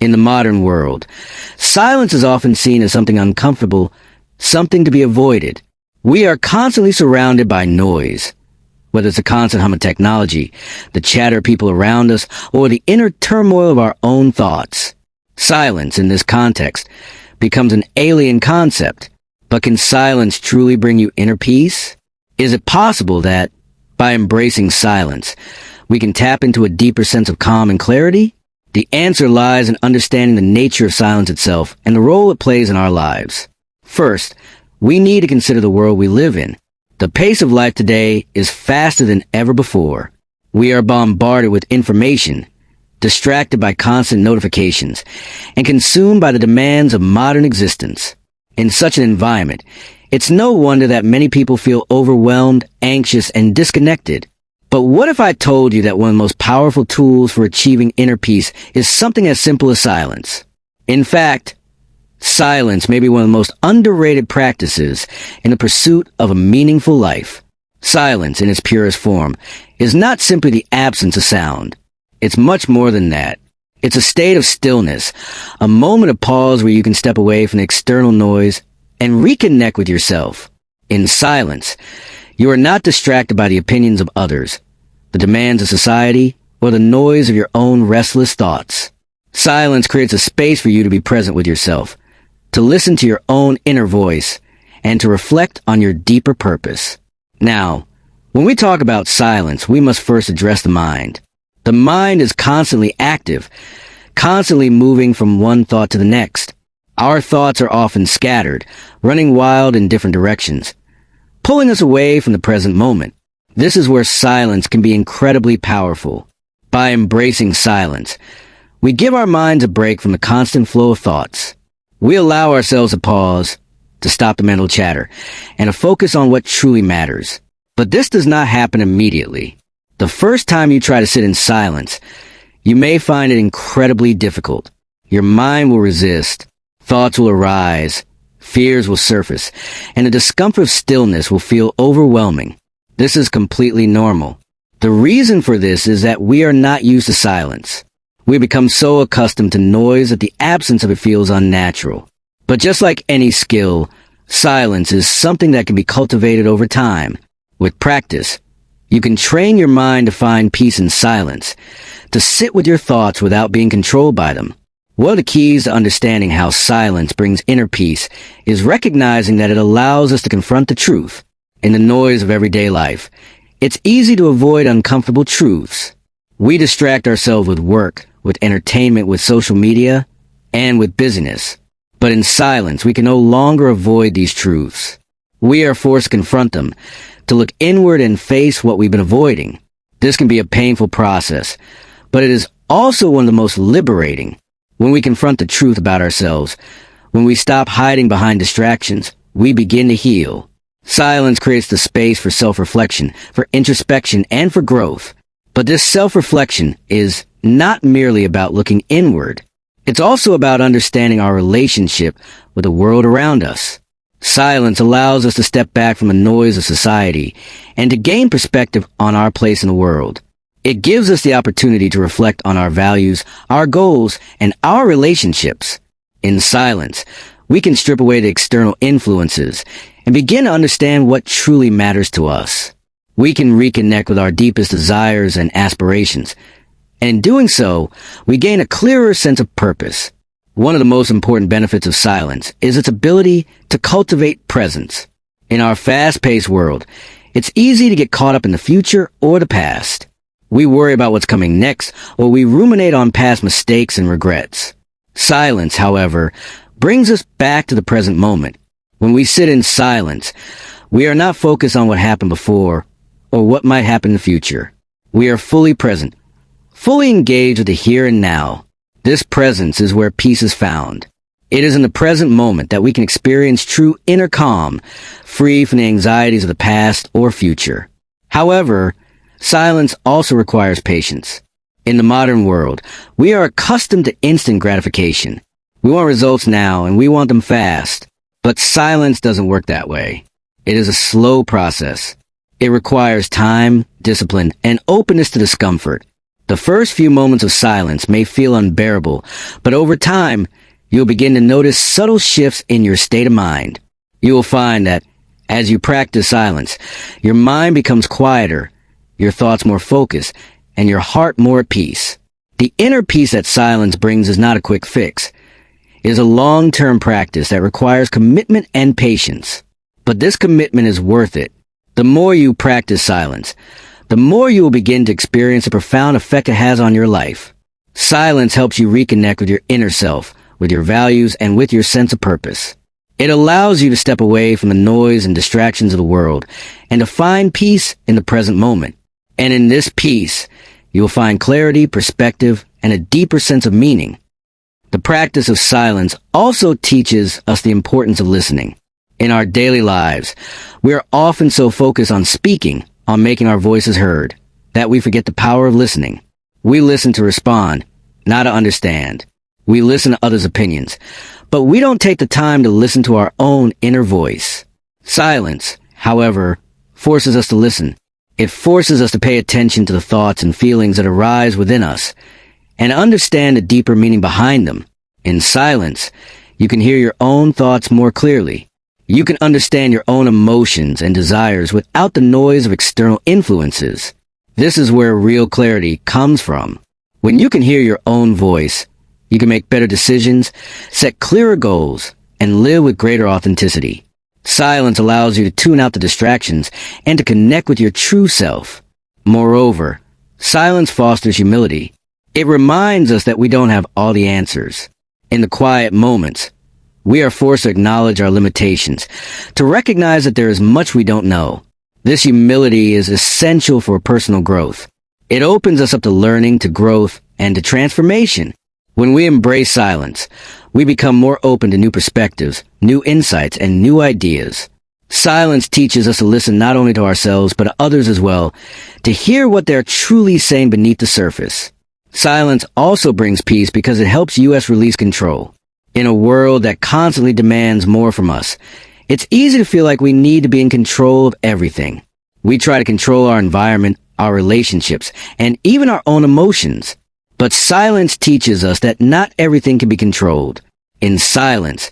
In the modern world, silence is often seen as something uncomfortable, something to be avoided. We are constantly surrounded by noise, whether it's the constant hum of technology, the chatter of people around us, or the inner turmoil of our own thoughts. Silence, in this context, becomes an alien concept. But can silence truly bring you inner peace? Is it possible that, by embracing silence, we can tap into a deeper sense of calm and clarity? The answer lies in understanding the nature of silence itself and the role it plays in our lives. First, we need to consider the world we live in. The pace of life today is faster than ever before. We are bombarded with information, distracted by constant notifications, and consumed by the demands of modern existence. In such an environment, it's no wonder that many people feel overwhelmed, anxious, and disconnected. But what if I told you that one of the most powerful tools for achieving inner peace is something as simple as silence? In fact, silence may be one of the most underrated practices in the pursuit of a meaningful life. Silence, in its purest form, is not simply the absence of sound. It's much more than that. It's a state of stillness, a moment of pause where you can step away from the external noise and reconnect with yourself. In silence, you are not distracted by the opinions of others, the demands of society, or the noise of your own restless thoughts. Silence creates a space for you to be present with yourself, to listen to your own inner voice, and to reflect on your deeper purpose. Now, when we talk about silence, we must first address the mind. The mind is constantly active, constantly moving from one thought to the next. Our thoughts are often scattered, running wild in different directions, pulling us away from the present moment. This is where silence can be incredibly powerful. By embracing silence, we give our minds a break from the constant flow of thoughts. We allow ourselves to pause, to stop the mental chatter, and to focus on what truly matters. But this does not happen immediately. The first time you try to sit in silence, you may find it incredibly difficult. Your mind will resist, thoughts will arise, fears will surface, and the discomfort of stillness will feel overwhelming. This is completely normal. The reason for this is that we are not used to silence. We become so accustomed to noise that the absence of it feels unnatural. But just like any skill, silence is something that can be cultivated over time. With practice, you can train your mind to find peace in silence, to sit with your thoughts without being controlled by them. One of the keys to understanding how silence brings inner peace is recognizing that it allows us to confront the truth. In the noise of everyday life, it's easy to avoid uncomfortable truths. We distract ourselves with work, with entertainment, with social media, and with busyness. But in silence, we can no longer avoid these truths. We are forced to confront them, to look inward and face what we've been avoiding. This can be a painful process, but it is also one of the most liberating. When we confront the truth about ourselves, when we stop hiding behind distractions, we begin to heal. Silence creates the space for self-reflection, for introspection, and for growth. But this self-reflection is not merely about looking inward. It's also about understanding our relationship with the world around us. Silence allows us to step back from the noise of society and to gain perspective on our place in the world. It gives us the opportunity to reflect on our values, our goals, and our relationships. In silence, we can strip away the external influences and begin to understand what truly matters to us. We can reconnect with our deepest desires and aspirations. And in doing so, we gain a clearer sense of purpose. One of the most important benefits of silence is its ability to cultivate presence. In our fast-paced world, it's easy to get caught up in the future or the past. We worry about what's coming next, or we ruminate on past mistakes and regrets. Silence, however, brings us back to the present moment. When we sit in silence, we are not focused on what happened before or what might happen in the future. We are fully present, fully engaged with the here and now. This presence is where peace is found. It is in the present moment that we can experience true inner calm, free from the anxieties of the past or future. However, silence also requires patience. In the modern world, we are accustomed to instant gratification. We want results now, and we want them fast. But silence doesn't work that way. It is a slow process. It requires time, discipline, and openness to discomfort. The first few moments of silence may feel unbearable, but over time, you'll begin to notice subtle shifts in your state of mind. You will find that as you practice silence, your mind becomes quieter, your thoughts more focused, and your heart more at peace. The inner peace that silence brings is not a quick fix. It is a long-term practice that requires commitment and patience. But this commitment is worth it. The more you practice silence, the more you will begin to experience the profound effect it has on your life. Silence helps you reconnect with your inner self, with your values, and with your sense of purpose. It allows you to step away from the noise and distractions of the world and to find peace in the present moment. And in this peace, you will find clarity, perspective, and a deeper sense of meaning. The practice of silence also teaches us the importance of listening. In our daily lives, we are often so focused on speaking, on making our voices heard, that we forget the power of listening. We listen to respond, not to understand. We listen to others' opinions, but we don't take the time to listen to our own inner voice. Silence, however, forces us to listen. It forces us to pay attention to the thoughts and feelings that arise within us, and understand the deeper meaning behind them. In silence, you can hear your own thoughts more clearly. You can understand your own emotions and desires without the noise of external influences. This is where real clarity comes from. When you can hear your own voice, you can make better decisions, set clearer goals, and live with greater authenticity. Silence allows you to tune out the distractions and to connect with your true self. Moreover, silence fosters humility. It reminds us that we don't have all the answers. In the quiet moments, we are forced to acknowledge our limitations, to recognize that there is much we don't know. This humility is essential for personal growth. It opens us up to learning, to growth, and to transformation. When we embrace silence, we become more open to new perspectives, new insights, and new ideas. Silence teaches us to listen not only to ourselves, but to others as well, to hear what they're truly saying beneath the surface. Silence also brings peace because it helps us release control. In a world that constantly demands more from us, it's easy to feel like we need to be in control of everything. We try to control our environment, our relationships, and even our own emotions. But silence teaches us that not everything can be controlled. In silence,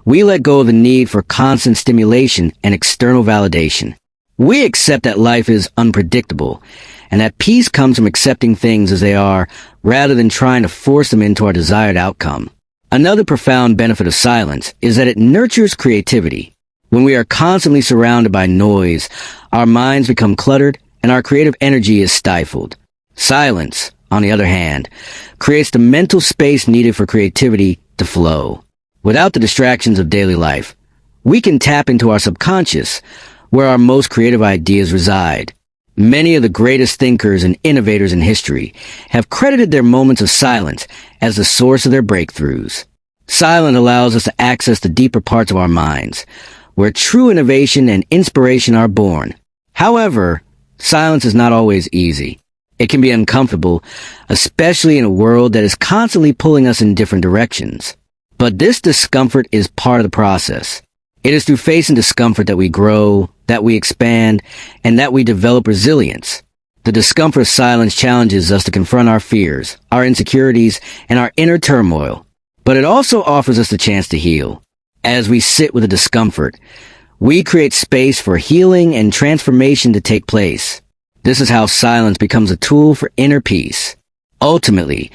we let go of the need for constant stimulation and external validation. We accept that life is unpredictable, and that peace comes from accepting things as they are, rather than trying to force them into our desired outcome. Another profound benefit of silence is that it nurtures creativity. When we are constantly surrounded by noise, our minds become cluttered and our creative energy is stifled. Silence, on the other hand, creates the mental space needed for creativity to flow. Without the distractions of daily life, we can tap into our subconscious, where our most creative ideas reside. Many of the greatest thinkers and innovators in history have credited their moments of silence as the source of their breakthroughs. Silence allows us to access the deeper parts of our minds, where true innovation and inspiration are born. However, silence is not always easy. It can be uncomfortable, especially in a world that is constantly pulling us in different directions. But this discomfort is part of the process. It is through facing discomfort that we grow, that we expand, and that we develop resilience. The discomfort of silence challenges us to confront our fears, our insecurities, and our inner turmoil. But it also offers us the chance to heal. As we sit with the discomfort, we create space for healing and transformation to take place. This is how silence becomes a tool for inner peace. Ultimately,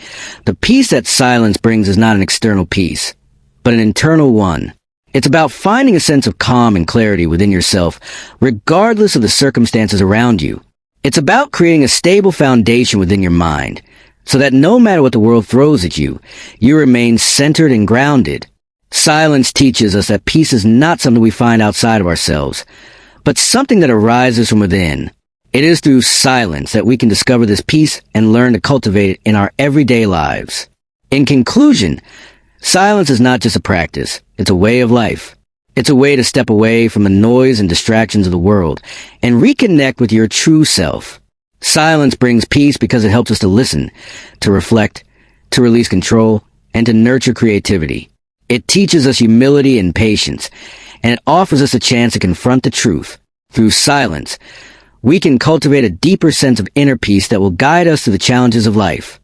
the peace that silence brings is not an external peace, but an internal one. It's about finding a sense of calm and clarity within yourself, regardless of the circumstances around you. It's about creating a stable foundation within your mind, so that no matter what the world throws at you, you remain centered and grounded. Silence teaches us that peace is not something we find outside of ourselves, but something that arises from within. It is through silence that we can discover this peace and learn to cultivate it in our everyday lives. In conclusion, silence is not just a practice, it's a way of life. It's a way to step away from the noise and distractions of the world and reconnect with your true self. Silence brings peace because it helps us to listen, to reflect, to release control, and to nurture creativity. It teaches us humility and patience, and it offers us a chance to confront the truth. Through silence, we can cultivate a deeper sense of inner peace that will guide us through the challenges of life.